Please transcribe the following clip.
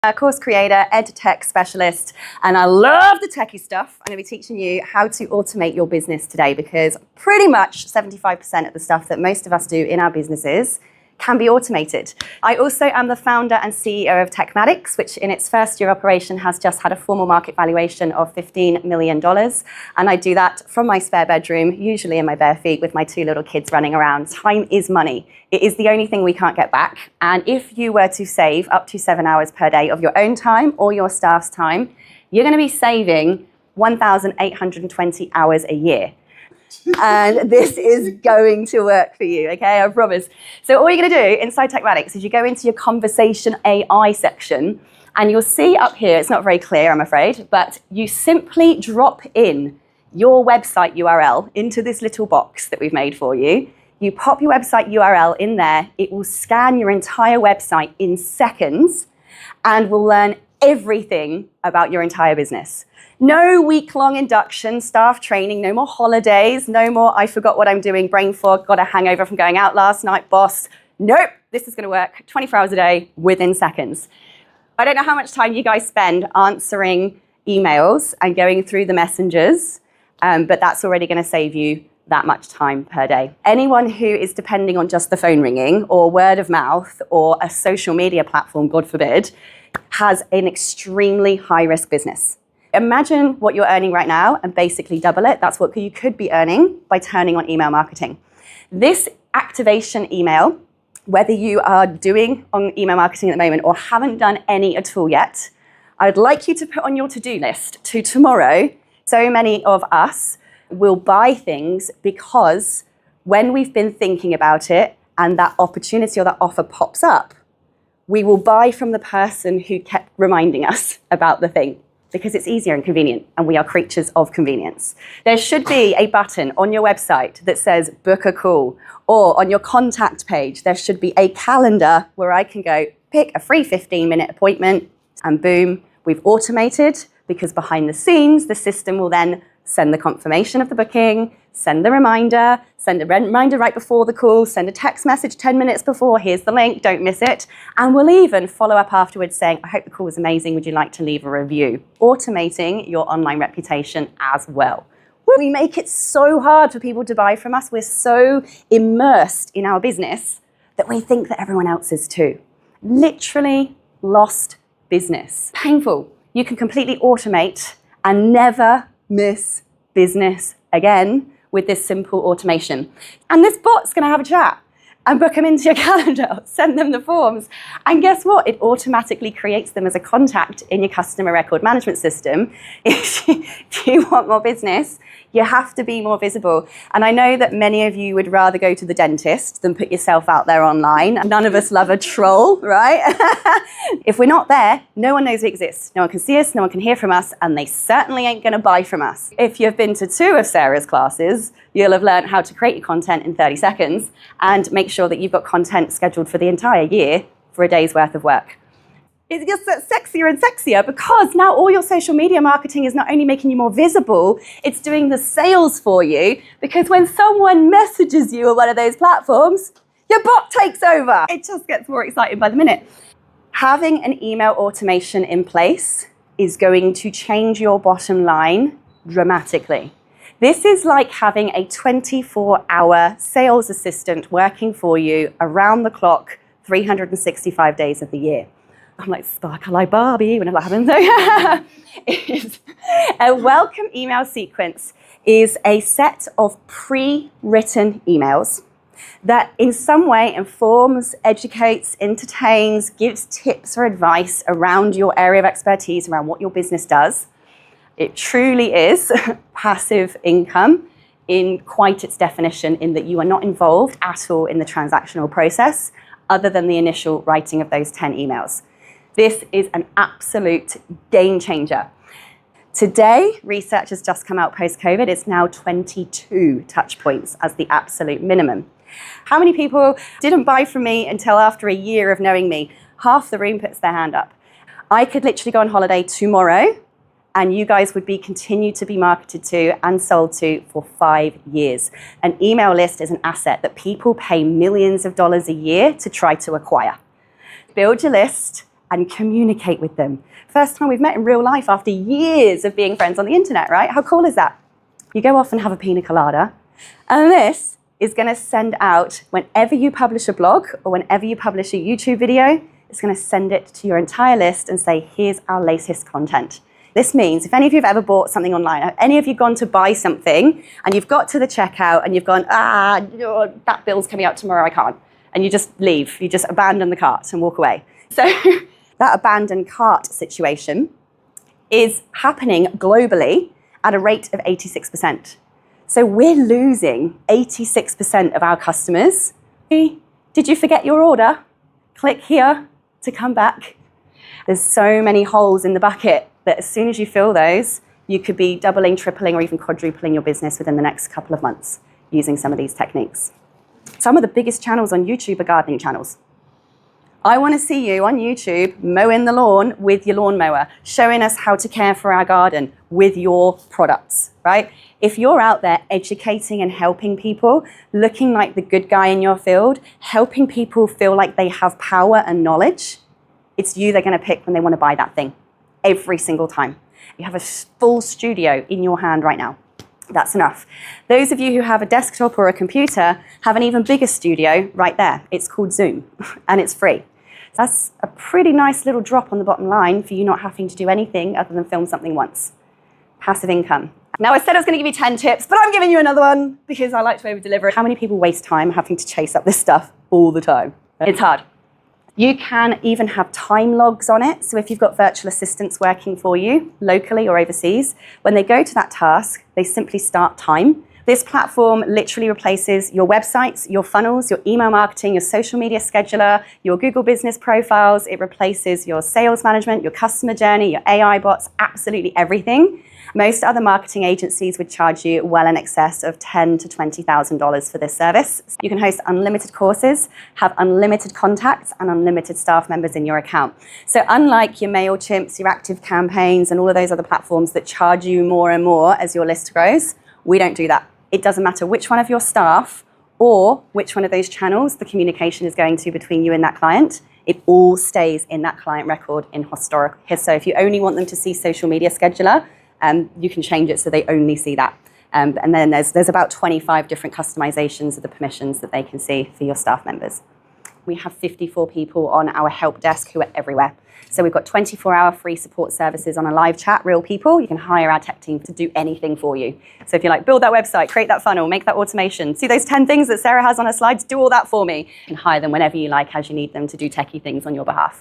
A course creator, ed tech specialist, and I love the techie stuff. I'm going to be teaching you how to automate your business today because pretty much 75% of the stuff that most of us do in our businesses can be automated. I also am the founder and CEO of Tekmatix, which in its first year operation has just had a formal market valuation of $15 million. And I do that from my spare bedroom, usually in my bare feet with my 2 little kids running around. Time is money. It is the only thing we can't get back. And if you were to save up to 7 hours per day of your own time or your staff's time, you're going to be saving 1,820 hours a year. And this is going to work for you, okay? I promise. So all you're going to do inside Tekmatix is you go into your conversation AI section and you'll see up here, it's not very clear, I'm afraid, but you simply drop in your website URL into this little box that we've made for you. You pop your website URL in there, it will scan your entire website in seconds and will learn everything about your entire business. No week-long induction, staff training, no more holidays, no more I forgot what I'm doing, brain fog, got a hangover from going out last night, boss. Nope, this is going to work 24 hours a day within seconds. I don't know how much time you guys spend answering emails and going through the messengers, but that's already going to save you that much time per day. Anyone who is depending on just the phone ringing or word of mouth or a social media platform, God forbid, has an extremely high-risk business. Imagine what you're earning right now and basically double it. That's what you could be earning by turning on email marketing. This activation email, whether you are doing on email marketing at the moment or haven't done any at all yet, I'd like you to put on your to-do list to tomorrow. So many of us will buy things because when we've been thinking about it and that opportunity or that offer pops up, we will buy from the person who kept reminding us about the thing because it's easier and convenient, and we are creatures of convenience. There should be a button on your website that says book a call, or on your contact page, there should be a calendar where I can go pick a free 15-minute appointment, and boom, we've automated because behind the scenes, the system will then send the confirmation of the booking, send the reminder, send a reminder right before the call, send a text message 10 minutes before, here's the link, don't miss it. And we'll even follow up afterwards saying, I hope the call was amazing, would you like to leave a review? Automating your online reputation as well. We make it so hard for people to buy from us. We're so immersed in our business that we think that everyone else is too. Literally lost business. Painful. You can completely automate and never miss business again with this simple automation. And this bot's going to have a chat and book them into your calendar, send them the forms. And guess what? It automatically creates them as a contact in your customer record management system. If you want more business, you have to be more visible. And I know that many of you would rather go to the dentist than put yourself out there online. None of us love a troll, right? If we're not there, no one knows we exist. No one can see us, no one can hear from us, and they certainly ain't going to buy from us. If you've been to 2 of Sarah's classes, you'll have learned how to create your content in 30 seconds and make sure that you've got content scheduled for the entire year for a day's worth of work. It gets sexier and sexier because now all your social media marketing is not only making you more visible, it's doing the sales for you, because when someone messages you on one of those platforms, your bot takes over. It just gets more exciting by the minute. Having an email automation in place is going to change your bottom line dramatically. This is like having a 24-hour sales assistant working for you around the clock, 365 days of the year. I'm like, sparkle like Barbie whenever that happens. A welcome email sequence is a set of pre-written emails that in some way informs, educates, entertains, gives tips or advice around your area of expertise, around what your business does. It truly is passive income in quite its definition, in that you are not involved at all in the transactional process other than the initial writing of those 10 emails. This is an absolute game changer. Today, research has just come out post-COVID. It's now 22 touch points as the absolute minimum. How many people didn't buy from me until after a year of knowing me? Half the room puts their hand up. I could literally go on holiday tomorrow and you guys would be continued to be marketed to and sold to for 5 years. An email list is an asset that people pay millions of dollars a year to try to acquire. Build your list and communicate with them. First time we've met in real life after years of being friends on the internet, right? How cool is that? You go off and have a pina colada, and this is going to send out, whenever you publish a blog or whenever you publish a YouTube video, it's going to send it to your entire list and say, here's our latest content. This means if any of you have ever bought something online, have any of you gone to buy something and you've got to the checkout and you've gone, that bill's coming out tomorrow, I can't. And you just leave, you just abandon the cart and walk away. So that abandoned cart situation is happening globally at a rate of 86%. So we're losing 86% of our customers. Did you forget your order? Click here to come back. There's so many holes in the bucket that as soon as you fill those, you could be doubling, tripling, or even quadrupling your business within the next couple of months using some of these techniques. Some of the biggest channels on YouTube are gardening channels. I want to see you on YouTube mowing the lawn with your lawnmower, showing us how to care for our garden with your products, right? If you're out there educating and helping people, looking like the good guy in your field, helping people feel like they have power and knowledge, it's you they're going to pick when they want to buy that thing every single time. You have a full studio in your hand right now. That's enough. Those of you who have a desktop or a computer have an even bigger studio right there. It's called Zoom, and it's free. That's a pretty nice little drop on the bottom line for you not having to do anything other than film something once. Passive income. Now, I said I was going to give you 10 tips, but I'm giving you another one because I like to over-deliver. How many people waste time having to chase up this stuff all the time? It's hard. You can even have time logs on it. So if you've got virtual assistants working for you locally or overseas, when they go to that task, they simply start time. This platform literally replaces your websites, your funnels, your email marketing, your social media scheduler, your Google business profiles. It replaces your sales management, your customer journey, your AI bots, absolutely everything. Most other marketing agencies would charge you well in excess of $10,000 to $20,000 for this service. You can host unlimited courses, have unlimited contacts, and unlimited staff members in your account. So unlike your MailChimps, your Active Campaigns, and all of those other platforms that charge you more and more as your list grows, we don't do that. It doesn't matter which one of your staff or which one of those channels the communication is going to between you and that client. It all stays in that client record in historic. So if you only want them to see social media scheduler, you can change it so they only see that. And then there's about 25 different customizations of the permissions that they can see for your staff members. We have 54 people on our help desk who are everywhere. So we've got 24-hour free support services on a live chat, real people. You can hire our tech team to do anything for you. So if you're like, build that website, create that funnel, make that automation, see those 10 things that Sarah has on her slides, do all that for me. And hire them whenever you like, as you need them to do techie things on your behalf.